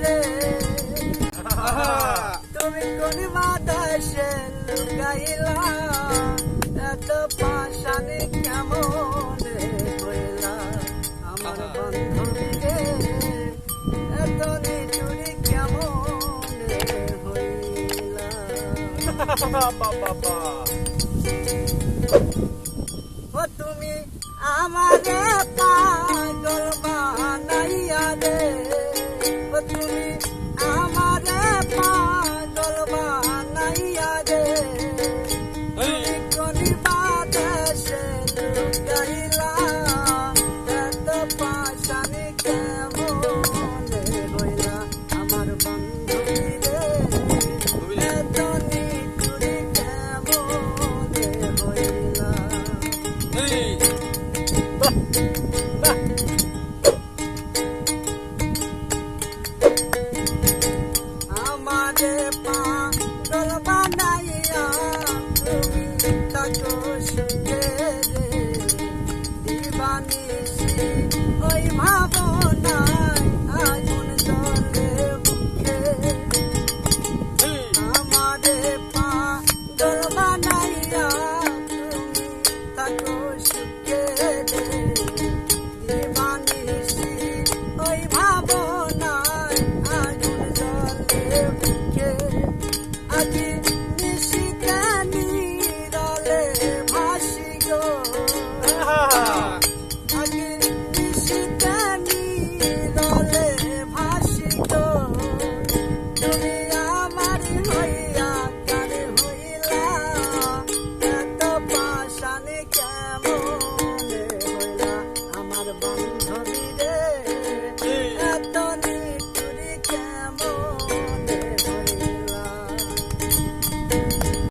রে তুমি কোন বাতাসে লুকাইলা এত পাশানি কেমন হইলা আমার বান্ধবীকে এত নিচুরি কেমন হইলা ও তুমি আমারে পাগল বানাইয়া রে ও তুমি আমার